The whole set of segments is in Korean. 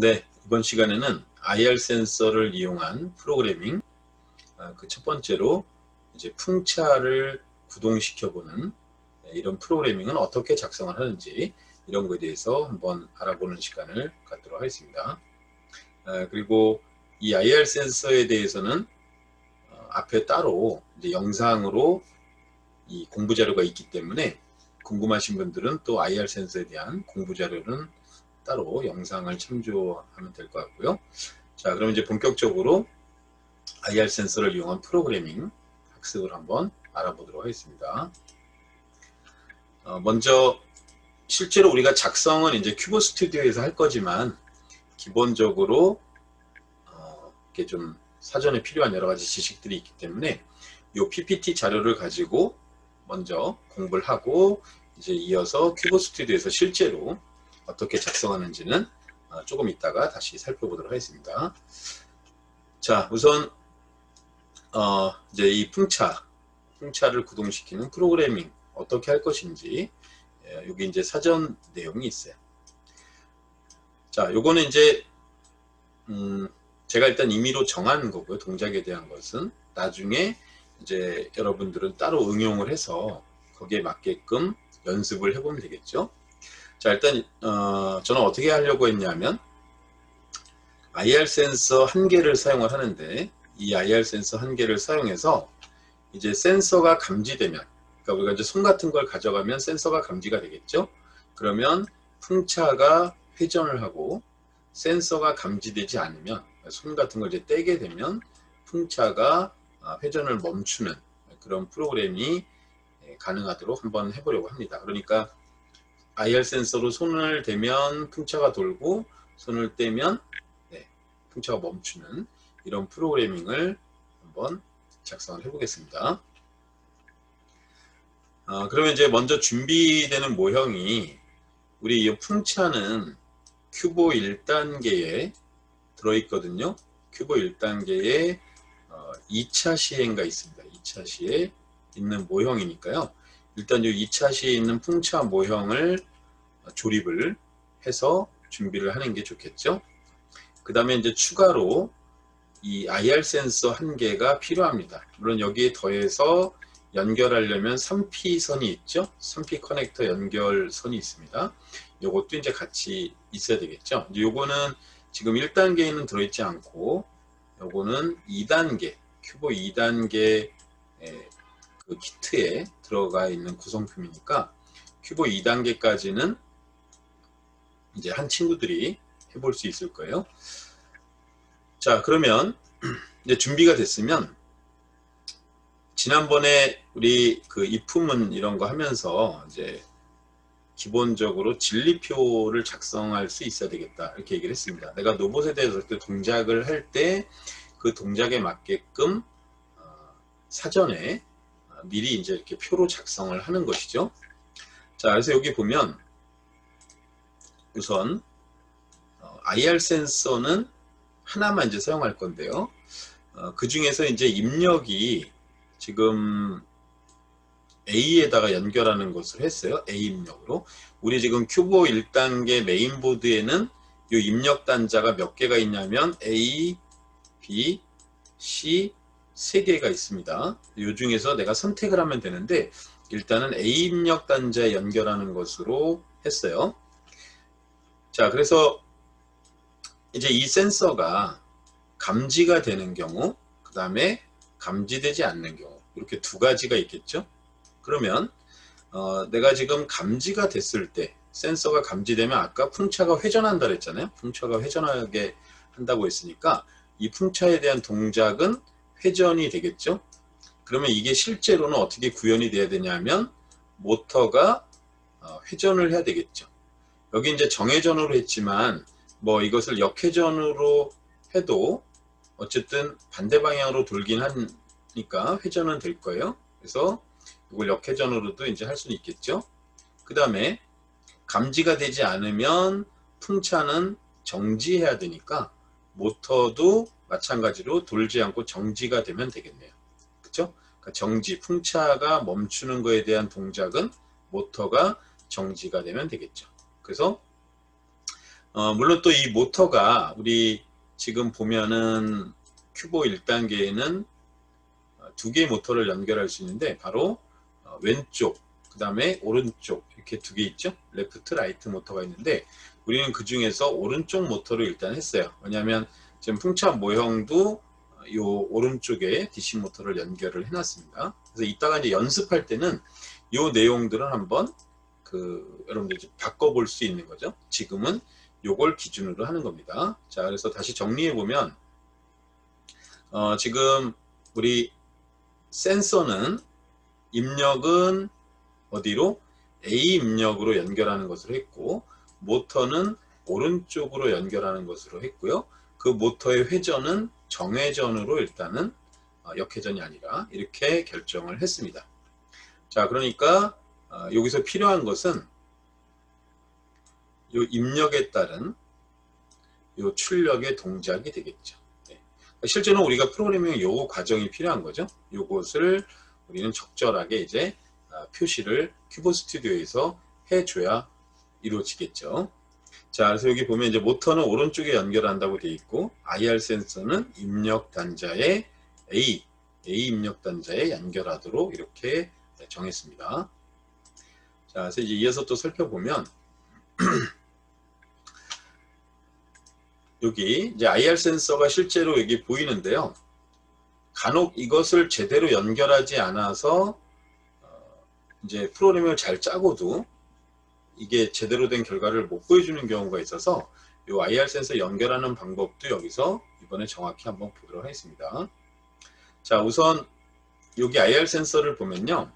네, 이번 시간에는 IR 센서를 이용한 프로그래밍, 그 첫 번째로 이제 풍차를 구동시켜보는 이런 프로그래밍은 어떻게 작성을 하는지 이런 거에 대해서 한번 알아보는 시간을 갖도록 하겠습니다. 그리고 이 IR 센서에 대해서는 앞에 따로 이제 영상으로 이 공부 자료가 있기 때문에 궁금하신 분들은 또 IR 센서에 대한 공부 자료는 따로 영상을 참조하면 될 것 같고요. 자, 그럼 이제 본격적으로 IR 센서를 이용한 프로그래밍 학습을 한번 알아보도록 하겠습니다. 먼저 실제로 우리가 작성은 이제 큐브 스튜디오에서 할 거지만 기본적으로 이렇게 좀 사전에 필요한 여러 가지 지식들이 있기 때문에 이 PPT 자료를 가지고 먼저 공부를 하고 이제 이어서 큐브 스튜디오에서 실제로 어떻게 작성하는지는 조금 있다가 다시 살펴보도록 하겠습니다. 자, 우선 이제 이 풍차를 구동시키는 프로그래밍 어떻게 할 것인지 여기 이제 사전 내용이 있어요. 자, 요거는 이제 제가 일단 임의로 정한 거고요. 동작에 대한 것은 나중에 이제 여러분들은 따로 응용을 해서 거기에 맞게끔 연습을 해보면 되겠죠. 자, 일단 저는 어떻게 하려고 했냐면 IR 센서 한 개를 사용을 하는데 이 IR 센서 한 개를 사용해서 이제 센서가 감지되면, 그러니까 우리가 이제 손 같은 걸 가져가면 센서가 감지가 되겠죠. 그러면 풍차가 회전을 하고 센서가 감지되지 않으면 손 같은 걸 이제 떼게 되면 풍차가 회전을 멈추는 그런 프로그램이 가능하도록 한번 해보려고 합니다. 그러니까 IR 센서로 손을 대면 풍차가 돌고 손을 떼면 풍차가 멈추는 이런 프로그래밍을 한번 작성을 해보겠습니다. 그러면 이제 먼저 준비되는 모형이 우리 이 풍차는 큐브 1단계에 들어있거든요. 큐브 1단계에 2차 시에가 있습니다. 2차 시에 있는 모형이니까요. 일단 이 2차 시에 있는 풍차 모형을 조립을 해서 준비를 하는 게 좋겠죠. 그 다음에 이제 추가로 이 IR 센서 한 개가 필요합니다. 물론 여기에 더해서 연결하려면 3P선이 있죠. 3P 커넥터 연결선이 있습니다. 요것도 이제 같이 있어야 되겠죠. 요거는 지금 1단계에는 들어있지 않고 요거는 2단계, 큐브 2단계 그 키트에 들어가 있는 구성품이니까 큐브 2단계까지는 이제 한 친구들이 해볼 수 있을 거예요. 자, 그러면 이제 준비가 됐으면 지난번에 우리 그 입후문 이런 거 하면서 이제 기본적으로 진리표를 작성할 수 있어야 되겠다 이렇게 얘기를 했습니다. 내가 로봇에 대해서 동작을 할 때 그 동작에 맞게끔 사전에 미리 이제 이렇게 표로 작성을 하는 것이죠. 자, 그래서 여기 보면 우선 IR 센서는 하나만 이제 사용할 건데요. 그 중에서 이제 입력이 지금 A에다가 연결하는 것을 했어요. A 입력으로. 우리 지금 큐브 1단계 메인보드에는 이 입력 단자가 몇 개가 있냐면 A, B, C 3개가 있습니다. 이 중에서 내가 선택을 하면 되는데 일단은 A 입력 단자에 연결하는 것으로 했어요. 자, 그래서 이제 이 센서가 감지가 되는 경우, 그 다음에 감지되지 않는 경우 이렇게 두 가지가 있겠죠. 그러면 내가 지금 감지가 됐을 때 센서가 감지되면 아까 풍차가 회전한다 그랬잖아요. 풍차가 회전하게 한다고 했으니까 이 풍차에 대한 동작은 회전이 되겠죠. 그러면 이게 실제로는 어떻게 구현이 돼야 되냐면 모터가 회전을 해야 되겠죠. 여기 이제 정회전으로 했지만 뭐 이것을 역회전으로 해도 어쨌든 반대 방향으로 돌긴 하니까 회전은 될 거예요. 그래서 이걸 역회전으로도 이제 할 수는 있겠죠. 그 다음에 감지가 되지 않으면 풍차는 정지해야 되니까 모터도 마찬가지로 돌지 않고 정지가 되면 되겠네요. 그렇죠? 그러니까 정지, 풍차가 멈추는 거에 대한 동작은 모터가 정지가 되면 되겠죠. 그래서 물론 또 이 모터가 우리 지금 보면은 큐보 1단계에는 두 개의 모터를 연결할 수 있는데 바로 왼쪽 그 다음에 오른쪽 이렇게 두 개 있죠. 레프트 라이트 모터가 있는데 우리는 그 중에서 오른쪽 모터를 일단 했어요. 왜냐하면 지금 풍차 모형도 요 오른쪽에 DC 모터를 연결을 해놨습니다. 그래서 이따가 이제 연습할 때는 요 내용들은 한번 여러분들 바꿔볼 수 있는 거죠. 지금은 요걸 기준으로 하는 겁니다. 자, 그래서 다시 정리해 보면 지금 우리 센서는 입력은 어디로? A 입력으로 연결하는 것으로 했고, 모터는 오른쪽으로 연결하는 것으로 했고요. 그 모터의 회전은 정회전으로 일단은 역회전이 아니라 이렇게 결정을 했습니다. 자, 그러니까 여기서 필요한 것은 요 입력에 따른 요 출력의 동작이 되겠죠. 네. 실제로 우리가 프로그래밍 요 과정이 필요한 거죠. 요것을 우리는 적절하게 이제 표시를 큐브 스튜디오에서 해줘야 이루어지겠죠. 자, 그래서 여기 보면 이제 모터는 오른쪽에 연결한다고 되어 있고, IR 센서는 입력 단자에 A 입력 단자에 연결하도록 이렇게 정했습니다. 자, 그래서 이제 이어서 또 살펴보면 여기 이제 IR 센서가 실제로 여기 보이는데요. 간혹 이것을 제대로 연결하지 않아서 이제 프로그램을 잘 짜고도 이게 제대로 된 결과를 못 보여주는 경우가 있어서 이 IR 센서 연결하는 방법도 여기서 이번에 정확히 한번 보도록 하겠습니다. 자, 우선 여기 IR 센서를 보면요.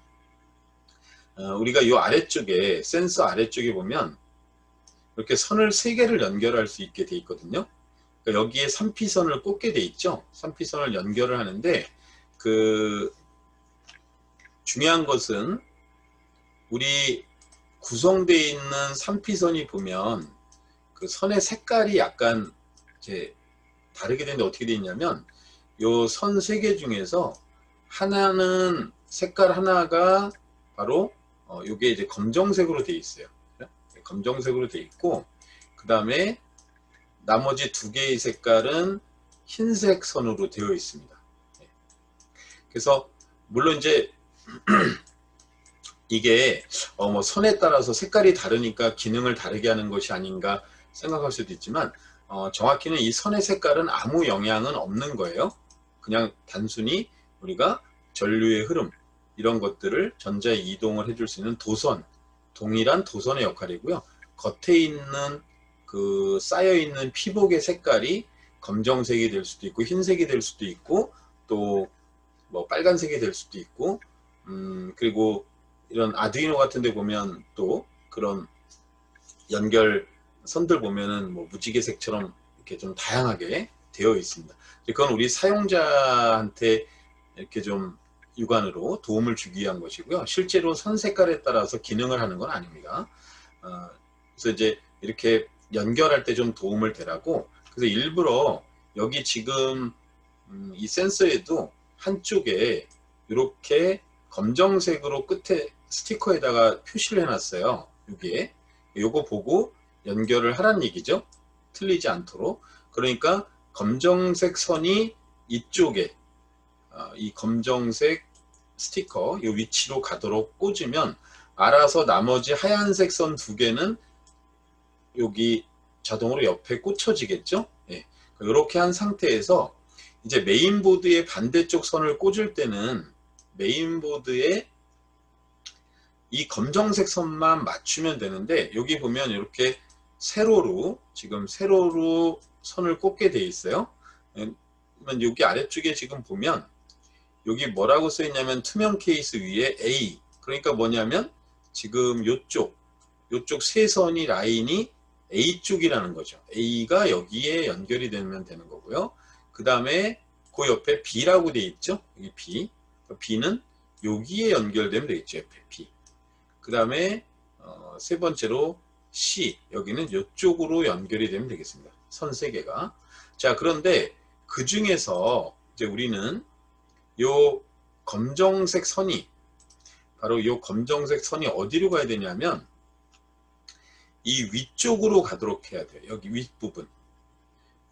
우리가 이 아래쪽에 센서 아래쪽에 보면 이렇게 선을 3개를 연결할 수 있게 돼 있거든요. 그러니까 여기에 3피선을 꽂게 돼 있죠. 3피선을 연결을 하는데 중요한 것은 우리 구성되어 있는 3피선이 보면 그 선의 색깔이 약간 이렇게 다르게 되는데 어떻게 되어 있냐면 요 선 3개 중에서 하나는 색깔 하나가 바로 요게 이제 검정색으로 되어 있어요. 검정색으로 되어 있고 그 다음에 나머지 2개의 색깔은 흰색 선으로 되어 있습니다. 그래서 물론 이제 이게 뭐 선에 따라서 색깔이 다르니까 기능을 다르게 하는 것이 아닌가 생각할 수도 있지만 정확히는 이 선의 색깔은 아무 영향은 없는 거예요. 그냥 단순히 우리가 전류의 흐름 이런 것들을 전자의 이동을 해줄 수 있는 도선, 동일한 도선의 역할이고요. 겉에 있는 그 쌓여있는 피복의 색깔이 검정색이 될 수도 있고 흰색이 될 수도 있고 또 뭐 빨간색이 될 수도 있고 그리고 이런 아두이노 같은 데 보면 또 그런 연결 선들 보면은 뭐 무지개색처럼 이렇게 좀 다양하게 되어 있습니다. 그건 우리 사용자한테 이렇게 좀 육안으로 도움을 주기 위한 것이고요. 실제로 선 색깔에 따라서 기능을 하는 건 아닙니다. 그래서 이제 이렇게 연결할 때 좀 도움을 되라고 그래서 일부러 여기 지금 이 센서에도 한쪽에 이렇게 검정색으로 끝에 스티커에다가 표시를 해놨어요. 여기에 요거 보고 연결을 하라는 얘기죠. 틀리지 않도록. 그러니까 검정색 선이 이쪽에 이 검정색 스티커 이 위치로 가도록 꽂으면 알아서 나머지 하얀색 선 2개는 여기 자동으로 옆에 꽂혀지겠죠. 예. 이렇게 한 상태에서 이제 메인보드의 반대쪽 선을 꽂을 때는 메인보드에 이 검정색 선만 맞추면 되는데 여기 보면 이렇게 세로로 지금 세로로 선을 꽂게 돼 있어요. 여기 아래쪽에 지금 보면 여기 뭐라고 써 있냐면 투명 케이스 위에 A 그러니까 뭐냐면 지금 요쪽 세 선이 라인이 A쪽이라는 거죠. A가 여기에 연결이 되면 되는 거고요. 그 다음에 그 옆에 B라고 되어 있죠. 여기 B. B는 여기에 연결되면 되겠죠. 옆에 B. 그 다음에 세 번째로 C. 여기는 이쪽으로 연결이 되면 되겠습니다. 선 3개가. 자, 그런데 그 중에서 이제 우리는 요 검정색 선이 바로 요 검정색 선이 어디로 가야 되냐면 이 위쪽으로 가도록 해야 돼요. 여기 윗부분.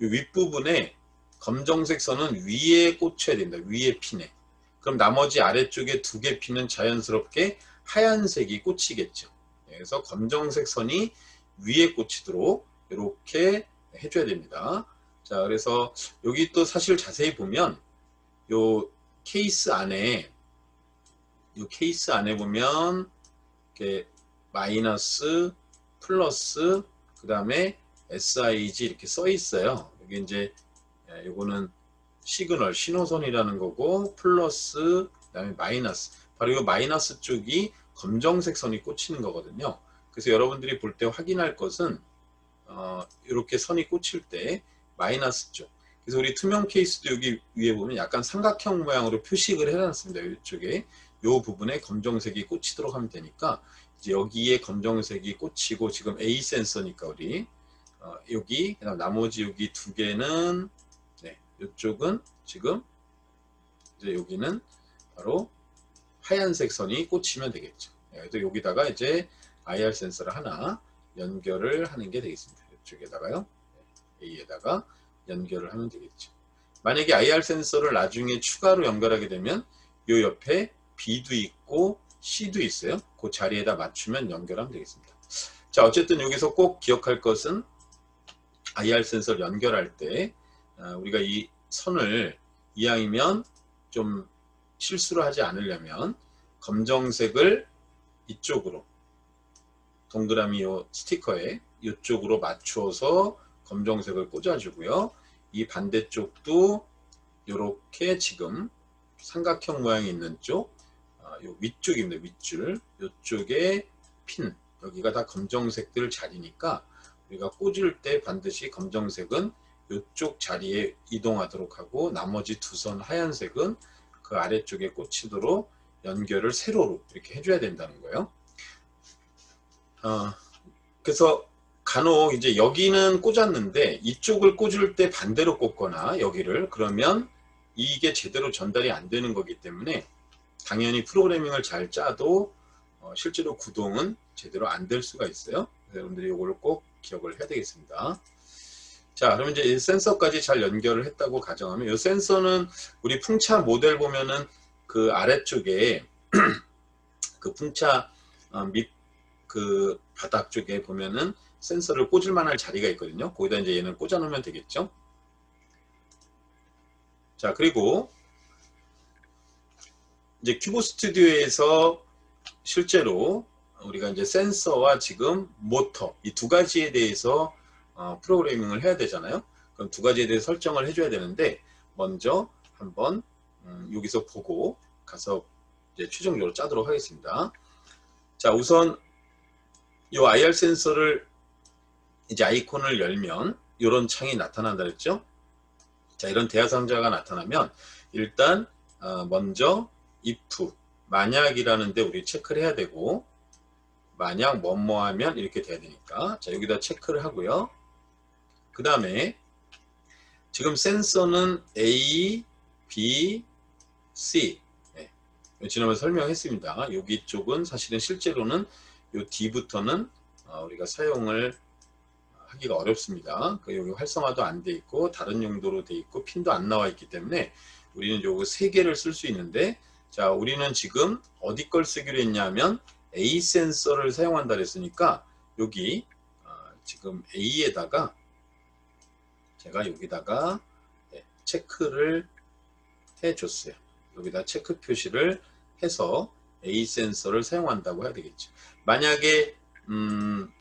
이 윗부분에 검정색 선은 위에 꽂혀야 된다. 위에 핀에. 그럼 나머지 아래쪽에 두 개 핀은 자연스럽게 하얀색이 꽂히겠죠. 그래서 검정색 선이 위에 꽂히도록 이렇게 해줘야 됩니다. 자, 그래서 여기 또 사실 자세히 보면 요 케이스 안에 보면 이렇게 마이너스, 플러스, 그 다음에 SIG 이렇게 써 있어요. 여기 이제 요거는 시그널, 신호선이라는 거고, 플러스, 그 다음에 마이너스. 바로 이 마이너스 쪽이 검정색 선이 꽂히는 거거든요. 그래서 여러분들이 볼 때 확인할 것은 이렇게 선이 꽂힐 때 마이너스 쪽. 그래서 우리 투명 케이스도 여기 위에 보면 약간 삼각형 모양으로 표식을 해놨습니다. 이쪽에 이 부분에 검정색이 꽂히도록 하면 되니까 이제 여기에 검정색이 꽂히고 지금 A 센서니까 우리 여기 그다음 나머지 여기 두 개는 이쪽은 지금 이제 여기는 바로 하얀색 선이 꽂히면 되겠죠. 그래서 여기다가 이제 IR 센서를 하나 연결을 하는 게 되겠습니다. 이쪽에다가요. A에다가 연결을 하면 되겠죠. 만약에 IR 센서를 나중에 추가로 연결하게 되면 이 옆에 B도 있고 C도 있어요. 그 자리에다 맞추면 연결하면 되겠습니다. 자, 어쨌든 여기서 꼭 기억할 것은 IR 센서를 연결할 때 우리가 이 선을 이왕이면 좀 실수를 하지 않으려면 검정색을 이쪽으로 동그라미 요 스티커에 이쪽으로 맞추어서 검정색을 꽂아주고요. 이 반대쪽도 이렇게 지금 삼각형 모양이 있는 쪽, 요 위쪽입니다. 윗줄, 이쪽에 핀, 여기가 다 검정색들 자리니까 우리가 꽂을 때 반드시 검정색은 이쪽 자리에 이동하도록 하고 나머지 두 선 하얀색은 그 아래쪽에 꽂히도록 연결을 세로로 이렇게 해줘야 된다는 거예요. 그래서 간혹 이제 여기는 꽂았는데 이쪽을 꽂을 때 반대로 꽂거나 여기를 그러면 이게 제대로 전달이 안 되는 거기 때문에 당연히 프로그래밍을 잘 짜도 실제로 구동은 제대로 안 될 수가 있어요. 여러분들이 이걸 꼭 기억을 해야 되겠습니다. 자, 그러면 이제 이 센서까지 잘 연결을 했다고 가정하면 이 센서는 우리 풍차 모델 보면은 그 아래쪽에 그 풍차 밑 그 바닥 쪽에 보면은 센서를 꽂을 만한 자리가 있거든요. 거기다 이제 얘는 꽂아 놓으면 되겠죠. 자, 그리고 이제 큐브 스튜디오에서 실제로 우리가 이제 센서와 지금 모터 이 두 가지에 대해서 프로그래밍을 해야 되잖아요. 그럼 두 가지에 대해 설정을 해줘야 되는데 먼저 한번 여기서 보고 가서 이제 최종적으로 짜도록 하겠습니다. 자, 우선 이 IR 센서를 이제 아이콘을 열면 이런 창이 나타난다 그랬죠. 자, 이런 대화상자가 나타나면 일단 먼저 if 만약이라는데 우리 체크를 해야 되고 만약 뭐뭐 하면 이렇게 돼야 되니까 자, 여기다 체크를 하고요. 그 다음에 지금 센서는 A, B, C 지난번에 설명했습니다. 여기 쪽은 사실은 실제로는 요 D부터는 우리가 사용을 하기가 어렵습니다. 여기 활성화도 안 돼 있고 다른 용도로 돼 있고 핀도 안 나와 있기 때문에 우리는 요거 세 개를 쓸 수 있는데 자, 우리는 지금 어디 걸 쓰기로 했냐면 A 센서를 사용한다 그랬으니까 여기 지금 A에다가 제가 여기다가 체크를 해 줬어요. 여기다 체크 표시를 해서 A 센서를 사용한다고 해야 되겠죠. 만약에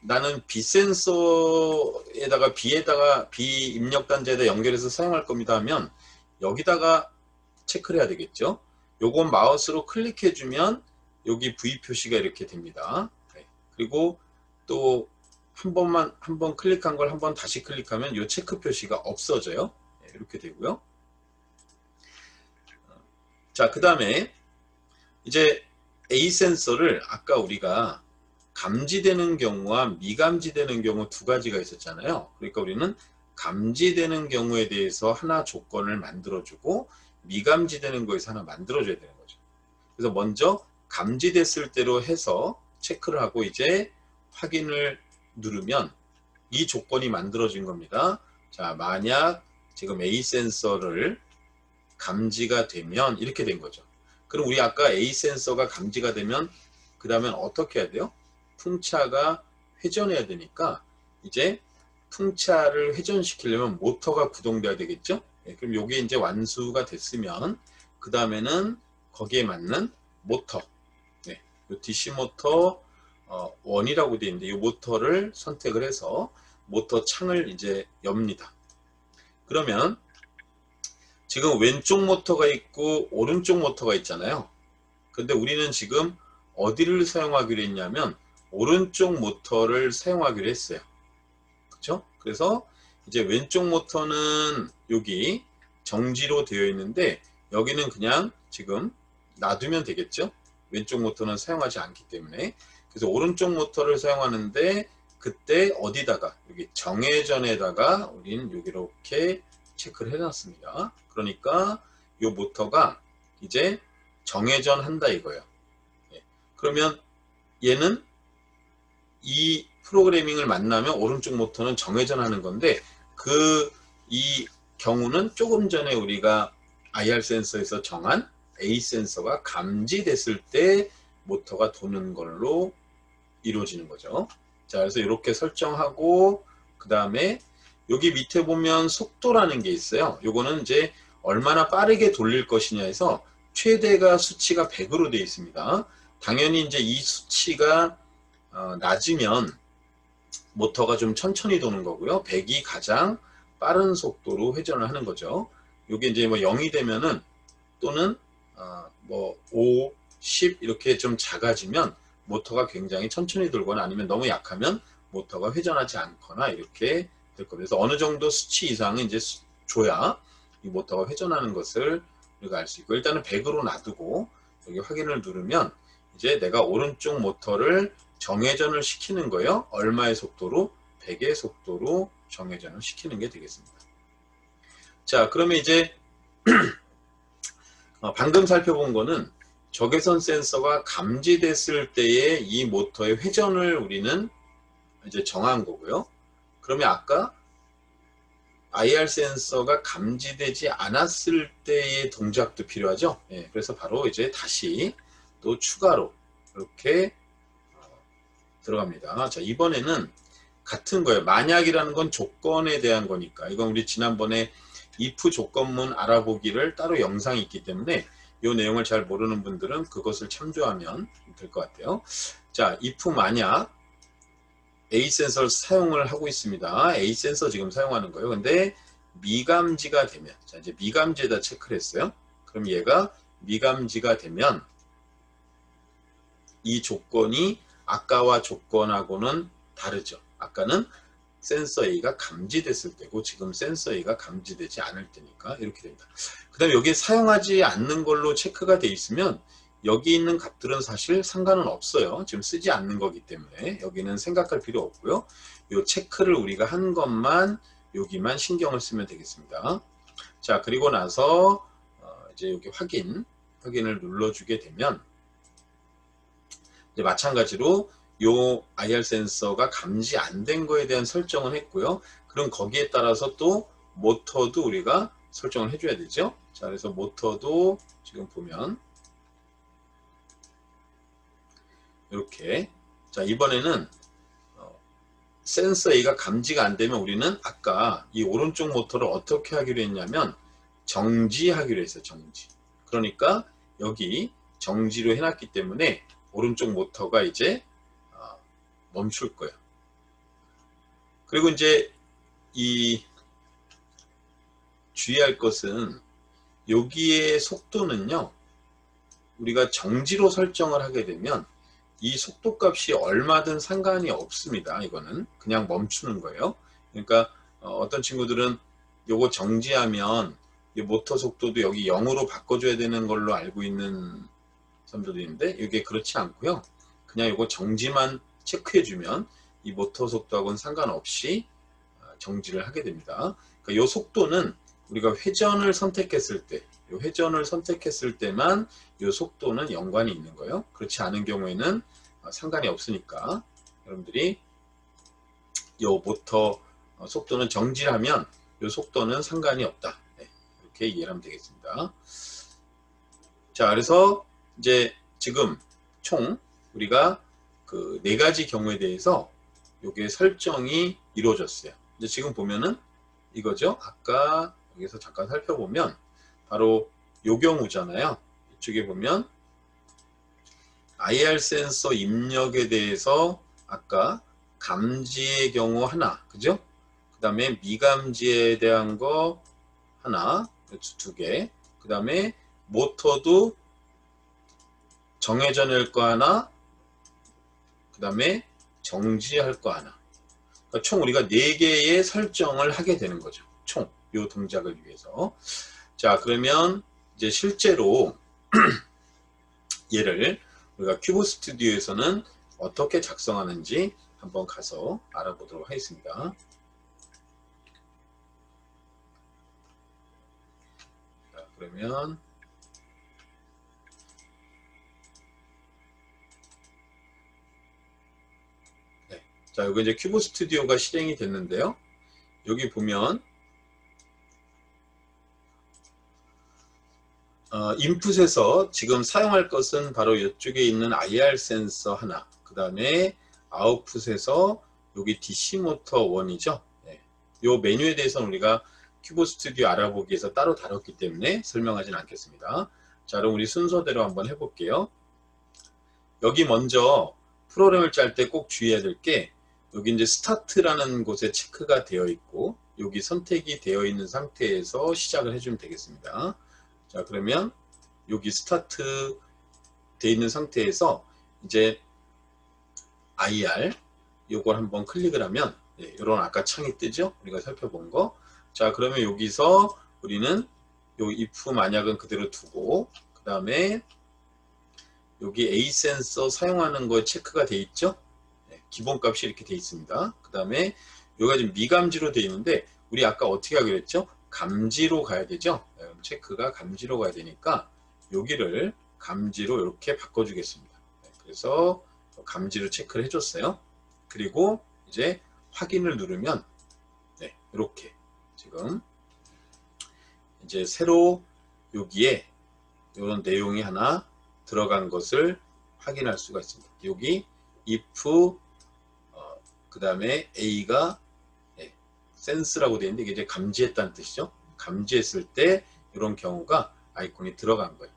나는 B 센서에다가 B 입력 단자에다 연결해서 사용할 겁니다 하면 여기다가 체크를 해야 되겠죠. 요거 마우스로 클릭해 주면 여기 V 표시가 이렇게 됩니다. 그리고 또 한 번 클릭한 걸 한 번 다시 클릭하면 요 체크 표시가 없어져요. 이렇게 되고요. 자, 그 다음에 이제 A 센서를 아까 우리가 감지되는 경우와 미감지되는 경우 두 가지가 있었잖아요. 그러니까 우리는 감지되는 경우에 대해서 하나 조건을 만들어주고 미감지되는 거에서 하나 만들어줘야 되는 거죠. 그래서 먼저 감지됐을 때로 해서 체크를 하고 이제 확인을 누르면 이 조건이 만들어진 겁니다. 자, 만약 지금 A 센서를 감지가 되면 이렇게 된 거죠. 그럼 우리 아까 A 센서가 감지가 되면 그 다음엔 어떻게 해야 돼요? 풍차가 회전해야 되니까 이제 풍차를 회전시키려면 모터가 구동돼야 되겠죠? 네, 그럼 요게 이제 완수가 됐으면 그 다음에는 거기에 맞는 모터, 네, 요 DC 모터 1이라고 되어 있는데 이 모터를 선택을 해서 모터 창을 이제 엽니다. 그러면 지금 왼쪽 모터가 있고 오른쪽 모터가 있잖아요. 근데 우리는 지금 어디를 사용하기로 했냐면 오른쪽 모터를 사용하기로 했어요. 그렇죠? 그래서 이제 왼쪽 모터는 여기 정지로 되어 있는데 여기는 그냥 지금 놔두면 되겠죠? 왼쪽 모터는 사용하지 않기 때문에. 그래서 오른쪽 모터를 사용하는데 그때 어디다가 여기 정회전에다가 우리는 여기 이렇게 체크를 해놨습니다. 그러니까 이 모터가 이제 정회전 한다 이거예요. 그러면 얘는 이 프로그래밍을 만나면 오른쪽 모터는 정회전 하는 건데 이 경우는 조금 전에 우리가 IR 센서에서 정한 A 센서가 감지됐을 때 모터가 도는 걸로 이루어지는 거죠. 자, 그래서 이렇게 설정하고 그 다음에 여기 밑에 보면 속도라는 게 있어요. 요거는 이제 얼마나 빠르게 돌릴 것이냐 해서 최대가 수치가 100으로 되어 있습니다. 당연히 이제 이 수치가 낮으면 모터가 좀 천천히 도는 거고요. 100이 가장 빠른 속도로 회전을 하는 거죠. 요게 이제 뭐 0이 되면은 또는 뭐 5, 10 이렇게 좀 작아지면 모터가 굉장히 천천히 돌거나 아니면 너무 약하면 모터가 회전하지 않거나 이렇게 될 겁니다. 그래서 어느 정도 수치 이상은 이제 줘야 이 모터가 회전하는 것을 우리가 알 수 있고 일단은 100으로 놔두고 여기 확인을 누르면 이제 내가 오른쪽 모터를 정회전을 시키는 거예요. 얼마의 속도로? 100의 속도로 정회전을 시키는 게 되겠습니다. 자, 그러면 이제 방금 살펴본 거는 적외선 센서가 감지됐을 때의 이 모터의 회전을 우리는 이제 정한 거고요. 그러면 아까 IR 센서가 감지되지 않았을 때의 동작도 필요하죠. 예, 그래서 바로 이제 다시 또 추가로 이렇게 들어갑니다. 자, 이번에는 같은 거예요. 만약이라는 건 조건에 대한 거니까. 이건 우리 지난번에 if 조건문 알아보기를 따로 영상이 있기 때문에 이 내용을 잘 모르는 분들은 그것을 참조하면 될 것 같아요. 자, if 만약 A 센서를 사용을 하고 있습니다. A 센서 지금 사용하는 거예요. 근데 미감지가 되면, 자, 이제 미감지에다 체크를 했어요. 그럼 얘가 미감지가 되면 이 조건이 아까와 조건하고는 다르죠. 아까는 센서 A가 감지됐을 때고 지금 센서 A가 감지되지 않을 때니까 이렇게 됩니다. 그 다음에 여기에 사용하지 않는 걸로 체크가 돼 있으면 여기 있는 값들은 사실 상관은 없어요. 지금 쓰지 않는 거기 때문에 여기는 생각할 필요 없고요. 이 체크를 우리가 한 것만 여기만 신경을 쓰면 되겠습니다. 자, 그리고 나서 이제 여기 확인을 눌러주게 되면 이제 마찬가지로 요 IR 센서가 감지 안 된 거에 대한 설정을 했고요. 그럼 거기에 따라서 또 모터도 우리가 설정을 해줘야 되죠. 자, 그래서 모터도 지금 보면 이렇게, 자, 이번에는 센서 A가 감지가 안 되면 우리는 아까 이 오른쪽 모터를 어떻게 하기로 했냐면 정지하기로 했어요. 정지. 그러니까 여기 정지로 해놨기 때문에 오른쪽 모터가 이제 멈출 거예요. 그리고 이제 이 주의할 것은 여기의 속도는요, 우리가 정지로 설정을 하게 되면 이 속도 값이 얼마든 상관이 없습니다. 이거는 그냥 멈추는 거예요. 그러니까 어떤 친구들은 요거 정지하면 이 모터 속도도 여기 0으로 바꿔줘야 되는 걸로 알고 있는 사람들도 있는데 이게 그렇지 않고요. 그냥 요거 정지만 체크해주면 이 모터 속도하고는 상관없이 정지를 하게 됩니다. 그러니까 이 속도는 우리가 회전을 선택했을 때, 이 회전을 선택했을 때만 이 속도는 연관이 있는 거예요. 그렇지 않은 경우에는 상관이 없으니까 여러분들이 요 모터 속도는 정지하면 요 속도는 상관이 없다. 네, 이렇게 이해하면 되겠습니다. 자, 그래서 이제 지금 총 우리가 그 4가지 경우에 대해서 요게 설정이 이루어졌어요. 이제 지금 보면은 이거죠. 아까 여기서 잠깐 살펴보면 바로 요 경우잖아요. 이쪽에 보면 IR 센서 입력에 대해서 아까 감지의 경우 하나, 그죠? 그 다음에 미감지에 대한 거 하나, 2개. 그 다음에 모터도 정회전할 거 하나, 그 다음에 정지할 거 하나. 그러니까 총 우리가 4개의 설정을 하게 되는 거죠. 총 요 동작을 위해서. 자, 그러면 이제 실제로 얘를 우리가 큐브 스튜디오에서는 어떻게 작성하는지 한번 가서 알아보도록 하겠습니다. 자, 그러면 네. 자, 여기 이제 큐브 스튜디오가 실행이 됐는데요. 여기 보면 인풋에서 지금 사용할 것은 바로 이쪽에 있는 IR 센서 하나, 그 다음에 아웃풋에서 여기 DC 모터 1이죠. 네. 요 메뉴에 대해서는 우리가 큐브 스튜디오 알아보기에서 따로 다뤘기 때문에 설명하진 않겠습니다. 자, 그럼 우리 순서대로 한번 해볼게요. 여기 먼저 프로그램을 짤 때 꼭 주의해야 될 게 여기 이제 스타트라는 곳에 체크가 되어 있고 여기 선택이 되어 있는 상태에서 시작을 해주면 되겠습니다. 자, 그러면 여기 스타트 되어 있는 상태에서 이제 IR 요걸 한번 클릭을 하면 이런 아까 창이 뜨죠? 우리가 살펴본 거. 자, 그러면 여기서 우리는 요 if 만약은 그대로 두고 그 다음에 여기 A 센서 사용하는 거에 체크가 되어 있죠? 기본값이 이렇게 되어 있습니다. 그 다음에 여기가 지금 미감지로 되어 있는데 우리 아까 어떻게 하기로 했죠? 감지로 가야 되죠? 체크가 감지로 가야 되니까 여기를 감지로 이렇게 바꿔주겠습니다. 그래서 감지로 체크를 해줬어요. 그리고 이제 확인을 누르면 이렇게 지금 이제 새로 여기에 이런 내용이 하나 들어간 것을 확인할 수가 있습니다. 여기 if 그 다음에 A가 센스라고 되어 있는데 이게 이제 감지했다는 뜻이죠. 감지했을 때 이런 경우가 아이콘이 들어간 거예요.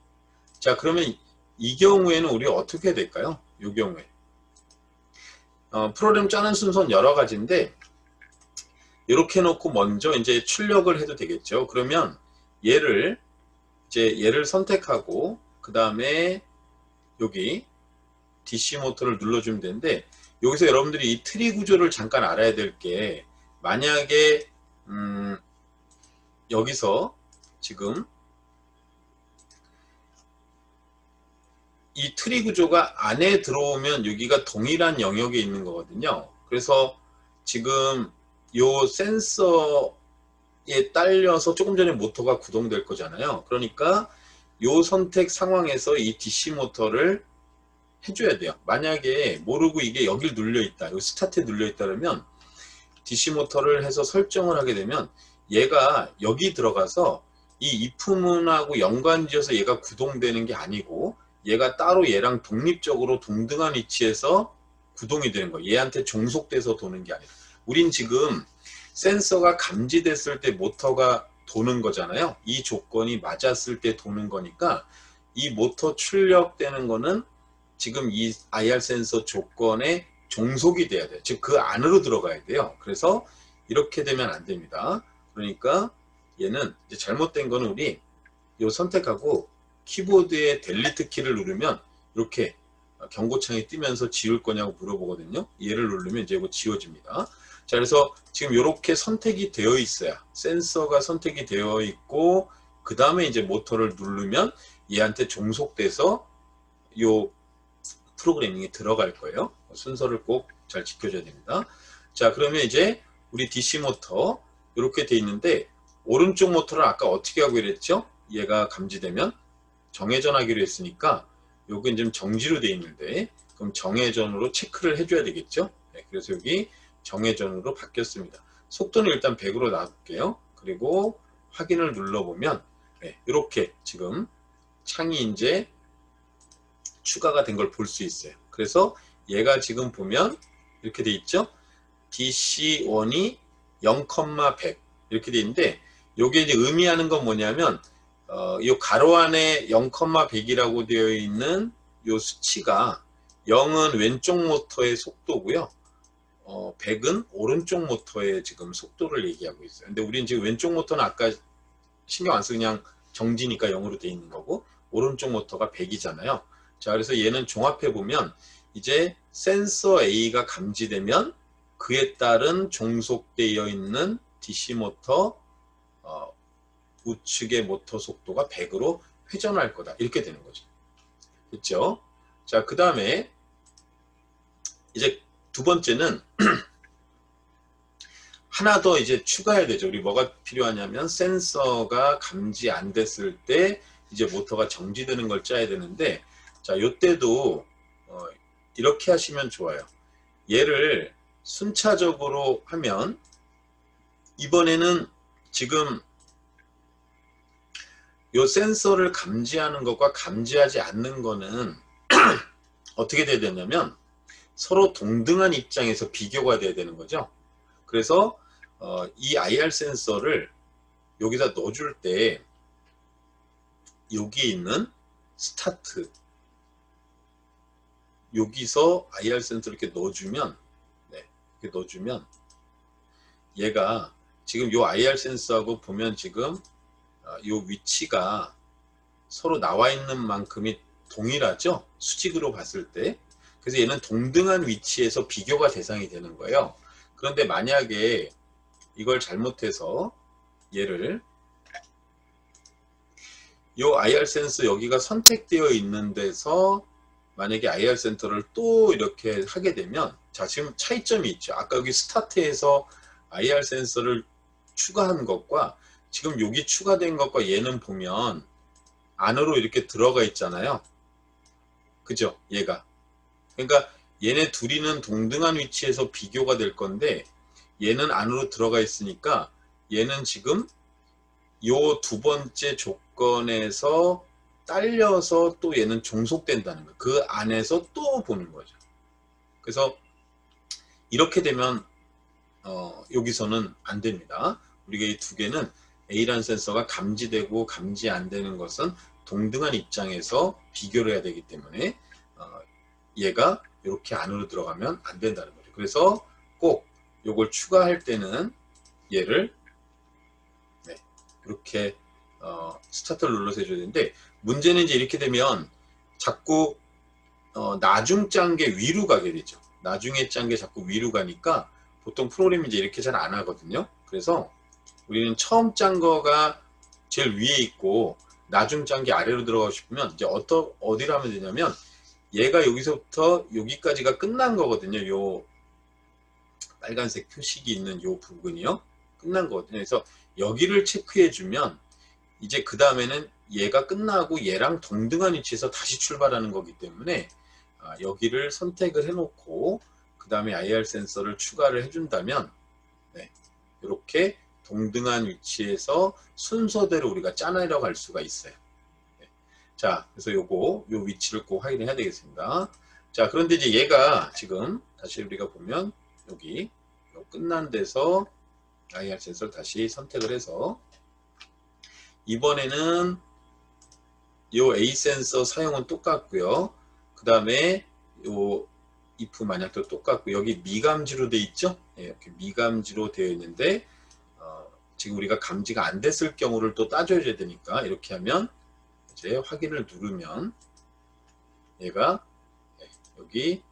자, 그러면 이 경우에는 우리가 어떻게 해야 될까요? 이 경우에 프로그램 짜는 순서는 여러 가지인데 이렇게 놓고 먼저 이제 출력을 해도 되겠죠. 그러면 얘를 선택하고 그 다음에 여기 DC 모터를 눌러주면 되는데 여기서 여러분들이 이 트리 구조를 잠깐 알아야 될 게 만약에 여기서 지금 이 트리 구조가 안에 들어오면 여기가 동일한 영역에 있는 거거든요. 그래서 지금 요 센서에 딸려서 조금 전에 모터가 구동될 거잖아요. 그러니까 요 선택 상황에서 이 DC 모터를 해줘야 돼요. 만약에 모르고 이게 여길 눌려 있다, 요 스타트에 눌려 있다 그러면 DC 모터를 해서 설정을 하게 되면 얘가 여기 들어가서 이 if문하고 연관지어서 얘가 구동되는 게 아니고 얘가 따로 얘랑 독립적으로 동등한 위치에서 구동이 되는 거예요. 얘한테 종속돼서 도는 게 아니라. 우린 지금 센서가 감지됐을 때 모터가 도는 거잖아요. 이 조건이 맞았을 때 도는 거니까 이 모터 출력되는 거는 지금 이 IR 센서 조건에 종속이 돼야 돼요. 즉 그 안으로 들어가야 돼요. 그래서 이렇게 되면 안 됩니다. 그러니까 얘는 이제 잘못된 거는 우리 요 선택하고 키보드의 델리트 키를 누르면 이렇게 경고창이 뜨면서 지울 거냐고 물어보거든요. 얘를 누르면 이제 이거 지워집니다. 자, 그래서 지금 이렇게 선택이 되어 있어야 센서가 선택이 되어 있고 그 다음에 이제 모터를 누르면 얘한테 종속돼서 요 프로그래밍이 들어갈 거예요. 순서를 꼭 잘 지켜줘야 됩니다. 자, 그러면 이제 우리 DC 모터 이렇게 돼 있는데 오른쪽 모터를 아까 어떻게 하기로 했죠? 얘가 감지되면 정회전하기로 했으니까 여기 좀 정지로 돼 있는데 그럼 정회전으로 체크를 해줘야 되겠죠? 그래서 여기 정회전으로 바뀌었습니다. 속도는 일단 100으로 놔둘게요. 그리고 확인을 눌러보면 이렇게 지금 창이 이제 추가가 된 걸 볼 수 있어요. 그래서 얘가 지금 보면 이렇게 돼 있죠. DC1이 0,100 이렇게 돼 있는데, 요게 이제 의미하는 건 뭐냐면 요 가로 안에 0,100이라고 되어 있는 요 수치가 0은 왼쪽 모터의 속도고요. 100은 오른쪽 모터의 지금 속도를 얘기하고 있어요. 근데 우리는 지금 왼쪽 모터는 아까 신경 안 쓰고 그냥 정지니까 0으로 되어 있는 거고, 오른쪽 모터가 100이잖아요. 자, 그래서 얘는 종합해 보면 이제 센서 A가 감지되면 그에 따른 종속되어 있는 DC 모터 우측의 모터 속도가 100으로 회전할 거다. 이렇게 되는 거죠. 그렇죠? 자, 그 다음에 이제 두 번째는 하나 더 이제 추가해야 되죠. 우리 뭐가 필요하냐면 센서가 감지 안 됐을 때 이제 모터가 정지되는 걸 짜야 되는데, 자, 요때도 이렇게 하시면 좋아요. 얘를 순차적으로 하면 이번에는 지금 요 센서를 감지하는 것과 감지하지 않는 거는 어떻게 돼야 되냐면 서로 동등한 입장에서 비교가 돼야 되는 거죠. 그래서 이 IR 센서를 여기다 넣어줄 때 여기 있는 스타트, 여기서 IR 센서 이렇게 넣어주면, 이렇게 넣어주면 얘가 지금 요 IR 센서하고 보면 지금 요 위치가 서로 나와 있는 만큼이 동일하죠. 수직으로 봤을 때. 그래서 얘는 동등한 위치에서 비교가 대상이 되는 거예요. 그런데 만약에 이걸 잘못해서 얘를 요 IR 센서 여기가 선택되어 있는 데서 만약에 IR 센터를 또 이렇게 하게 되면, 자, 지금 차이점이 있죠. 아까 여기 스타트에서 IR 센서를 추가한 것과 지금 여기 추가된 것과 얘는 보면 안으로 이렇게 들어가 있잖아요. 그죠? 얘가. 그러니까 얘네 둘이는 동등한 위치에서 비교가 될 건데 얘는 안으로 들어가 있으니까 얘는 지금 요 두 번째 조건에서 딸려서 또 얘는 종속된다는 거예요. 그 안에서 또 보는 거죠. 그래서 이렇게 되면 여기서는 안 됩니다. 우리가 이 두 개는 A라는 센서가 감지되고 감지 안 되는 것은 동등한 입장에서 비교를 해야 되기 때문에 얘가 이렇게 안으로 들어가면 안 된다는 거죠. 그래서 꼭 요걸 추가할 때는 얘를 이렇게 스타트를 눌러서 해줘야 되는데, 문제는 이제 이렇게 되면 자꾸 나중 짠 게 위로 가게 되죠. 나중에 짠 게 자꾸 위로 가니까 보통 프로그램이 이제 이렇게 잘 안 하거든요. 그래서 우리는 처음 짠 거가 제일 위에 있고 나중 짠 게 아래로 들어가고 싶으면 이제 어디로 하면 되냐면, 얘가 여기서부터 여기까지가 끝난 거거든요. 요 빨간색 표식이 있는 요 부분이요. 끝난 거거든요. 그래서 여기를 체크해 주면 이제 그 다음에는 얘가 끝나고 얘랑 동등한 위치에서 다시 출발하는 거기 때문에 여기를 선택을 해 놓고 그 다음에 IR 센서를 추가를 해 준다면 이렇게 동등한 위치에서 순서대로 우리가 짜내려 갈 수가 있어요. 자, 그래서 요 위치를 꼭 확인해야 되겠습니다. 자, 그런데 이제 얘가 지금 다시 우리가 보면 여기 끝난 데서 IR 센서를 다시 선택을 해서 이번에는 요 A 센서 사용은 똑같고요. 그 다음에 요 if 만약도 똑같고, 여기 미감지로 되어 있죠? 이렇게 미감지로 되어 있는데 지금 우리가 감지가 안 됐을 경우를 또 따져야 되니까 이렇게 하면 이제 확인을 누르면 얘가 여기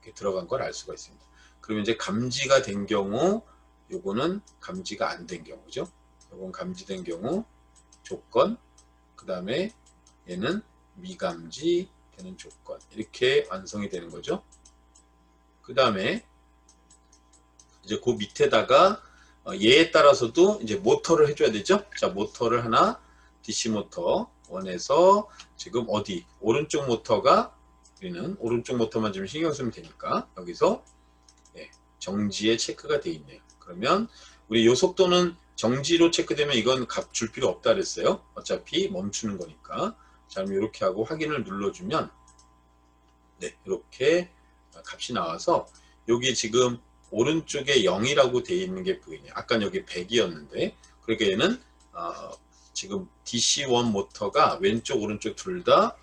이렇게 들어간 걸 알 수가 있습니다. 그러면 이제 감지가 된 경우, 요거는 감지가 안 된 경우죠. 요건 감지된 경우 조건, 그 다음에 얘는 미감지 되는 조건, 이렇게 완성이 되는 거죠. 그 다음에 이제 그 밑에다가 얘에 따라서도 이제 모터를 해줘야 되죠. 자, 모터를 하나, DC 모터 원에서 지금 어디 오른쪽 모터가, 우리는 오른쪽 모터만 좀 신경 쓰면 되니까 여기서 정지에 체크가 되어 있네요. 그러면 우리 요 속도는 정지로 체크되면 이건 값 줄 필요 없다 그랬어요. 어차피 멈추는 거니까. 자, 그럼 이렇게 하고 확인을 눌러주면 네, 이렇게 값이 나와서 여기 지금 오른쪽에 0이라고 되어 있는 게 보이네요. 아까 여기 100이었는데 그러니까 얘는 지금 DC1 모터가 왼쪽 오른쪽 둘 다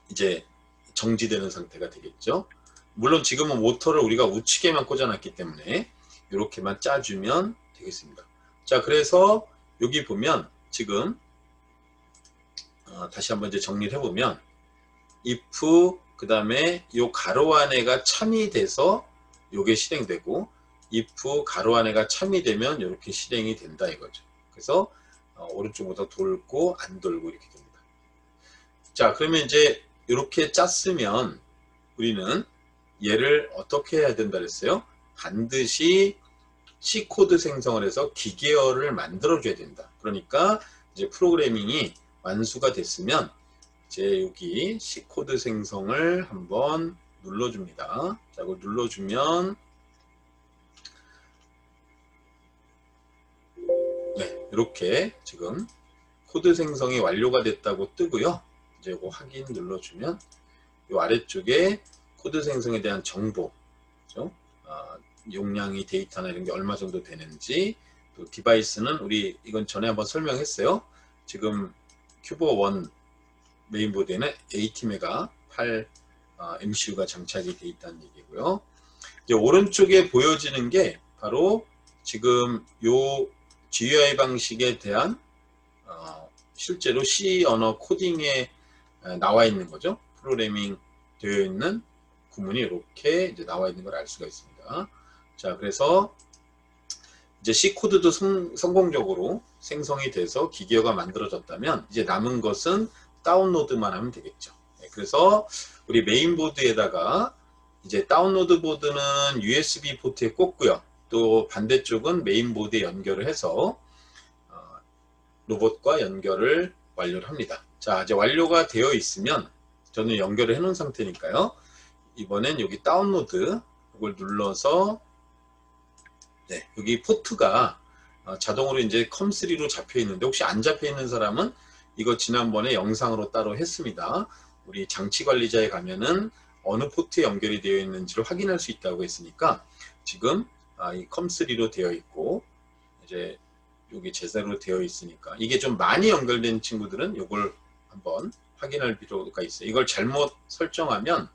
이제 정지되는 상태가 되겠죠. 물론 지금은 모터를 우리가 우측에만 꽂아놨기 때문에 이렇게만 짜주면 되겠습니다. 자, 그래서 여기 보면 지금 다시 한번 이제 정리를 해보면 if 그 다음에 요 가로 안에가 참이 돼서 요게 실행되고 if 가로 안에가 참이 되면 이렇게 실행이 된다 이거죠. 그래서 오른쪽보다 돌고 안 돌고 이렇게 됩니다. 자, 그러면 이제 이렇게 짰으면 우리는 얘를 어떻게 해야 된다 그랬어요? 반드시 C코드 생성을 해서 기계어를 만들어 줘야 된다. 그러니까 이제 프로그래밍이 완수가 됐으면 이제 여기 C코드 생성을 한번 눌러줍니다. 자, 이걸 눌러주면 네, 이렇게 지금 코드 생성이 완료가 됐다고 뜨고요. 이제 이거 확인 눌러주면 이 아래쪽에 코드 생성에 대한 정보, 그렇죠? 용량이 데이터나 이런 게 얼마 정도 되는지, 또 디바이스는 우리 이건 전에 한번 설명했어요. 지금 큐버 1 메인보드에는 ATmega 8 MCU가 장착이 되어 있다는 얘기고요. 이제 오른쪽에 보여지는 게 바로 지금 요 GUI 방식에 대한 실제로 C 언어 코딩에 나와 있는 거죠. 프로그래밍 되어 있는 구문이 이렇게 이제 나와 있는 걸 알 수가 있습니다. 자, 그래서 이제 C 코드도 성공적으로 생성이 돼서 기계어가 만들어졌다면 이제 남은 것은 다운로드만 하면 되겠죠. 네, 그래서 우리 메인보드에다가 이제 다운로드 보드는 USB 포트에 꽂고요. 또 반대쪽은 메인보드에 연결을 해서 로봇과 연결을 완료를 합니다. 자, 이제 완료가 되어 있으면 저는 연결을 해 놓은 상태니까요. 이번엔 여기 다운로드 이걸 눌러서 네, 여기 포트가 자동으로 이제 컴3로 잡혀 있는데 혹시 안 잡혀 있는 사람은 이거 지난번에 영상으로 따로 했습니다. 우리 장치 관리자에 가면은 어느 포트에 연결이 되어 있는지를 확인할 수 있다고 했으니까 지금 이 컴3로 되어 있고 이제 여기 제대로 되어 있으니까 이게 좀 많이 연결된 친구들은 이걸 한번 확인할 필요가 있어요. 이걸 잘못 설정하면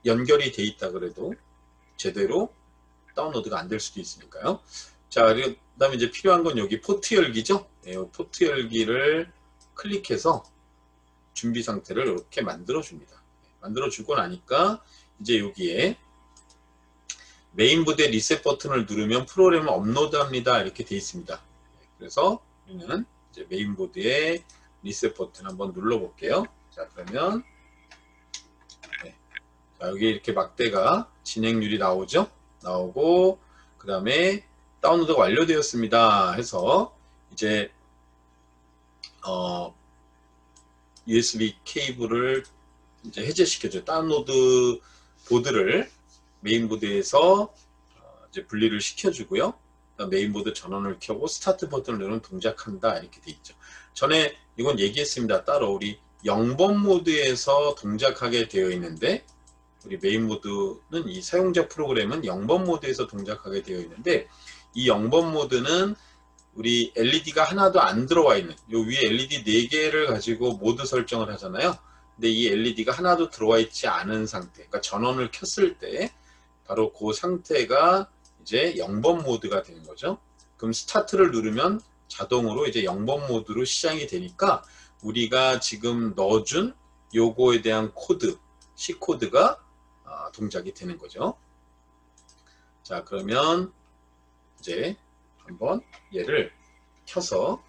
연결이 돼 있다 그래도 제대로 다운로드가 안 될 수도 있으니까요. 자, 그 다음에 이제 필요한 건 여기 포트 열기죠. 네, 포트 열기를 클릭해서 준비 상태를 이렇게 만들어 줍니다. 만들어 주고 나니까 이제 여기에 메인보드의 리셋 버튼을 누르면 프로그램을 업로드합니다. 이렇게 되어 있습니다. 그래서 우리는 이제 메인보드의 리셋 버튼 한번 눌러 볼게요. 자, 그러면 네. 자, 여기 이렇게 막대가 진행률이 나오죠. 나오고 그 다음에 다운로드가 완료되었습니다 해서 이제 USB 케이블을 이제 해제시켜줘요. 다운로드 보드를 메인보드에서 이제 분리를 시켜주고요. 메인보드 전원을 켜고 스타트 버튼을 누르면 동작한다 이렇게 돼 있죠. 전에 이건 얘기했습니다. 따로 우리 0번 모드에서 동작하게 되어 있는데 우리 메인보드는 이 사용자 프로그램은 0번 모드에서 동작하게 되어 있는데 이 0번 모드는 우리 LED가 하나도 안 들어와 있는 요 위에 LED 4개를 가지고 모드 설정을 하잖아요. 근데 이 LED가 하나도 들어와 있지 않은 상태, 그러니까 전원을 켰을 때 바로 그 상태가 이제 0번 모드가 되는 거죠. 그럼 스타트를 누르면 자동으로 이제 0번 모드로 시작이 되니까 우리가 지금 넣어준 요거에 대한 코드, C 코드가 동작이 되는 거죠. 자, 그러면 이제 한번 얘를 켜서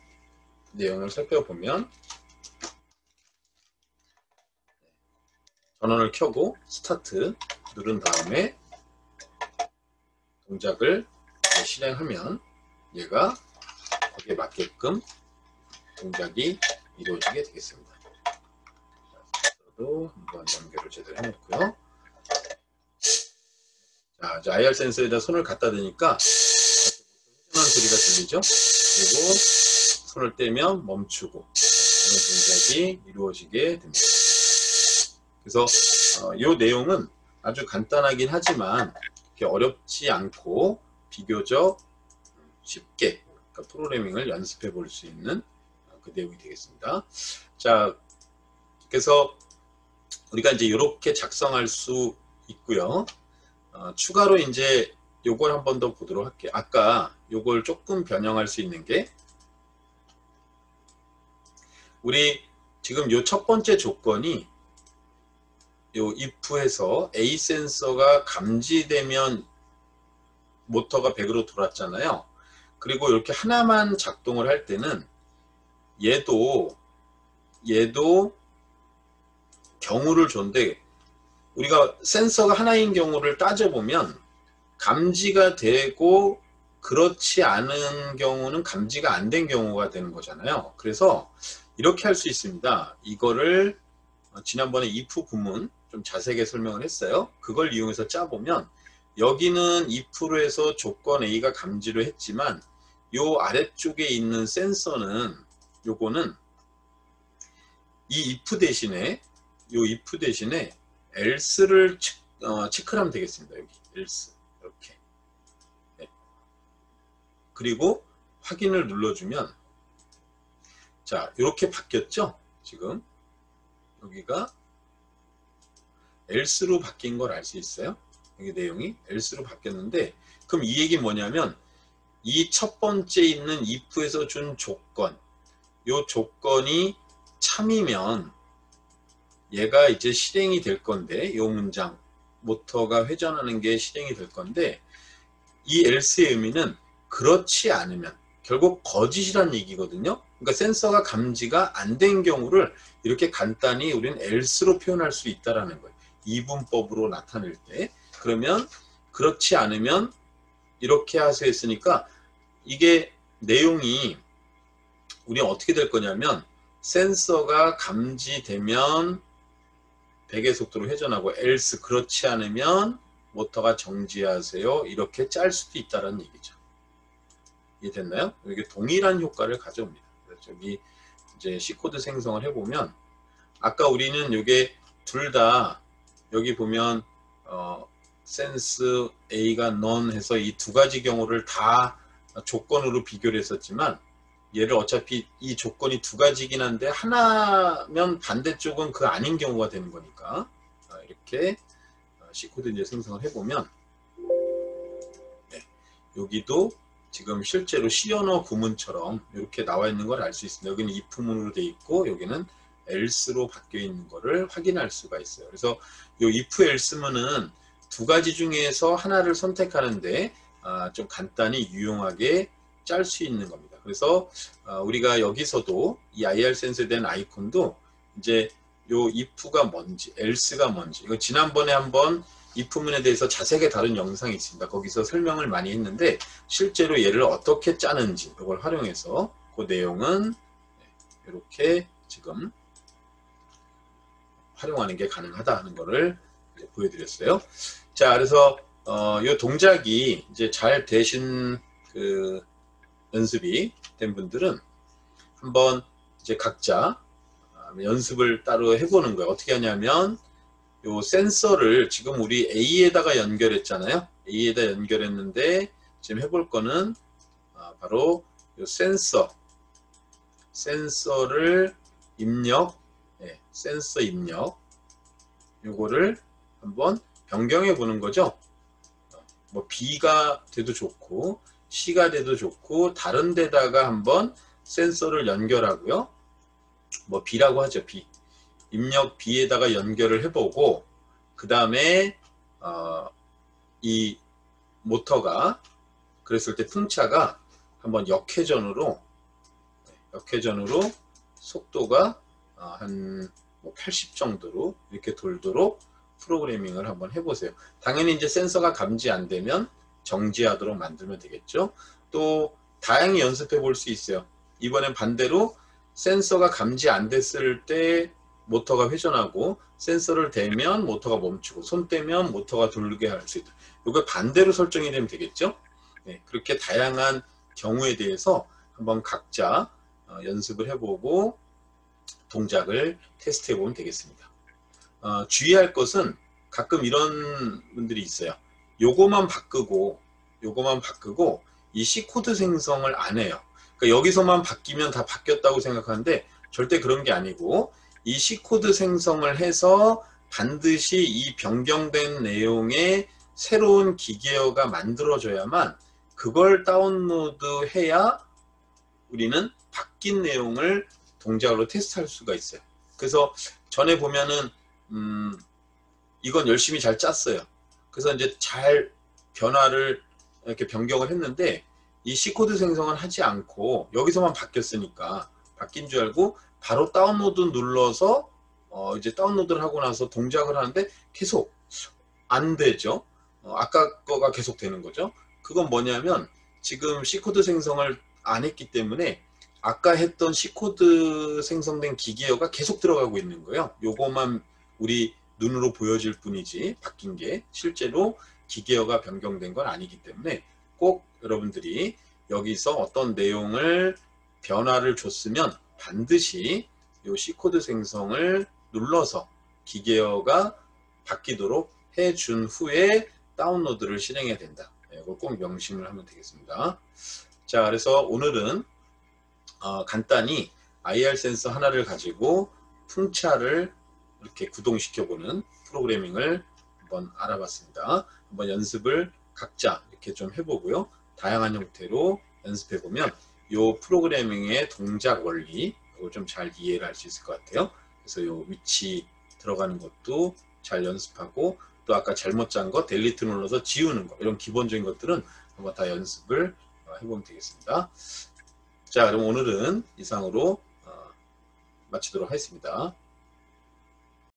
내용을 살펴보면 전원을 켜고 스타트 누른 다음에 동작을 실행하면 얘가 거기에 맞게끔 동작이 이루어지게 되겠습니다. 또 한번 연결을 제대로 해놓고요. 자, IR 센서에다 손을 갖다 대니까 회전하는 소리가 들리죠? 그리고 손을 떼면 멈추고 이런 동작이 이루어지게 됩니다. 그래서 이 내용은 아주 간단하긴 하지만 이렇게 어렵지 않고 비교적 쉽게 프로그래밍을 연습해 볼 수 있는 그 내용이 되겠습니다. 자, 그래서 우리가 이제 이렇게 작성할 수 있고요. 추가로 이제 요걸 한 번 더 보도록 할게요. 아까 요걸 조금 변형할 수 있는 게, 우리 지금 요 첫 번째 조건이 요 if에서 A 센서가 감지되면 모터가 100으로 돌았잖아요. 그리고 이렇게 하나만 작동을 할 때는 얘도 경우를 줬는데, 우리가 센서가 하나인 경우를 따져보면 감지가 되고 그렇지 않은 경우는 감지가 안 된 경우가 되는 거잖아요. 그래서 이렇게 할 수 있습니다. 이거를 지난번에 if 구문 좀 자세하게 설명을 했어요. 그걸 이용해서 짜보면, 여기는 if로 해서 조건 A가 감지를 했지만 요 아래쪽에 있는 센서는, 요거는 이 if 대신에 else를 체크를 하면 되겠습니다. 여기 else 이렇게. 네. 그리고 확인을 눌러주면, 자, 이렇게 바뀌었죠? 지금 여기가 else로 바뀐 걸 알 수 있어요. 여기 내용이 else로 바뀌었는데, 그럼 이 얘기 뭐냐면, 이 첫 번째 있는 if에서 준 조건, 요 조건이 참이면 얘가 이제 실행이 될 건데, 요 문장 모터가 회전하는 게 실행이 될 건데, 이 else의 의미는 그렇지 않으면, 결국 거짓이란 얘기거든요. 그러니까 센서가 감지가 안 된 경우를 이렇게 간단히 우리는 else로 표현할 수 있다라는 거예요. 이분법으로 나타낼 때. 그러면 그렇지 않으면 이렇게 하세요 했으니까, 이게 내용이 우리 어떻게 될 거냐면, 센서가 감지되면 100의 속도로 회전하고, else 그렇지 않으면 모터가 정지하세요. 이렇게 짤 수도 있다는 얘기죠. 이해됐나요? 이게 동일한 효과를 가져옵니다. 저기 이제 C코드 생성을 해보면, 아까 우리는 이게 둘 다 여기 보면 sense A가 none 해서 이 두 가지 경우를 다 조건으로 비교를 했었지만, 얘를 어차피 이 조건이 두 가지긴 한데 하나면 반대쪽은 그 아닌 경우가 되는 거니까, 이렇게 C코드 이제 생성을 해보면, 네, 여기도 지금 실제로 C 언어 구문처럼 이렇게 나와 있는 걸 알 수 있습니다. 여기는 if문으로 되어 있고 여기는 else로 바뀌어 있는 거를 확인할 수가 있어요. 그래서 이 if else문은 두 가지 중에서 하나를 선택하는데 좀 간단히 유용하게 짤 수 있는 겁니다. 그래서 우리가 여기서도 이 IR 센서에 대한 아이콘도 이제 요 if가 뭔지, else가 뭔지, 이거 지난번에 한번 if문에 대해서 자세하게 다룬 영상이 있습니다. 거기서 설명을 많이 했는데, 실제로 얘를 어떻게 짜는지 이걸 활용해서 그 내용은 이렇게 지금 활용하는 게 가능하다 하는 거를 보여드렸어요. 자, 그래서 이 동작이 이제 잘 되신 그 연습이 된 분들은 한번 이제 각자 연습을 따로 해보는 거예요. 어떻게 하냐면, 요 센서를 지금 우리 A에다가 연결했잖아요. A에다 연결했는데, 지금 해볼 거는 바로 요 센서를 입력, 센서 입력, 요거를 한번 변경해 보는 거죠. 뭐 B가 돼도 좋고 C가 돼도 좋고, 다른 데다가 한번 센서를 연결하고요. 뭐 B라고 하죠. B. 입력 B에다가 연결을 해보고, 그 다음에 이 모터가 그랬을 때 풍차가 한번 역회전으로 속도가 한 80 정도로 이렇게 돌도록 프로그래밍을 한번 해보세요. 당연히 이제 센서가 감지 안 되면 정지하도록 만들면 되겠죠. 또 다양히 연습해 볼 수 있어요. 이번엔 반대로 센서가 감지 안 됐을 때 모터가 회전하고 센서를 대면 모터가 멈추고 손 떼면 모터가 돌게 할 수 있다. 이거 반대로 설정이 되면 되겠죠? 네, 그렇게 다양한 경우에 대해서 한번 각자 연습을 해보고 동작을 테스트해 보면 되겠습니다. 주의할 것은 가끔 이런 분들이 있어요. 요거만 바꾸고 이 C코드 생성을 안 해요. 그러니까 여기서만 바뀌면 다 바뀌었다고 생각하는데 절대 그런 게 아니고 이 C코드 생성을 해서 반드시 이 변경된 내용의 새로운 기계어가 만들어져야만 그걸 다운로드 해야 우리는 바뀐 내용을 동작으로 테스트할 수가 있어요. 그래서 전에 보면은 이건 열심히 잘 짰어요. 그래서 이제 잘 변화를 이렇게 변경을 했는데 이 C코드 생성은 하지 않고 여기서만 바뀌었으니까 바뀐 줄 알고 바로 다운로드 눌러서 이제 다운로드를 하고 나서 동작을 하는데 계속 안 되죠. 아까 거가 계속 되는 거죠. 그건 뭐냐면 지금 C코드 생성을 안 했기 때문에 아까 했던 C코드 생성된 기계어가 계속 들어가고 있는 거예요. 요거만 우리 눈으로 보여질 뿐이지 바뀐 게 실제로 기계어가 변경된 건 아니기 때문에 꼭 여러분들이 여기서 어떤 내용을 변화를 줬으면 반드시 요 C코드 생성을 눌러서 기계어가 바뀌도록 해준 후에 다운로드를 실행해야 된다. 이걸 꼭 명심을 하면 되겠습니다. 자, 그래서 오늘은 간단히 IR 센서 하나를 가지고 풍차를 이렇게 구동시켜보는 프로그래밍을 한번 알아봤습니다. 한번 연습을 각자 이렇게 좀 해보고요. 다양한 형태로 연습해보면 이 프로그래밍의 동작 원리 이걸 좀 잘 이해를 할 수 있을 것 같아요. 그래서 이 위치 들어가는 것도 잘 연습하고 또 아까 잘못 짠 거 델리트 눌러서 지우는 거 이런 기본적인 것들은 한번 다 연습을 해보면 되겠습니다. 자, 그럼 오늘은 이상으로 마치도록 하겠습니다.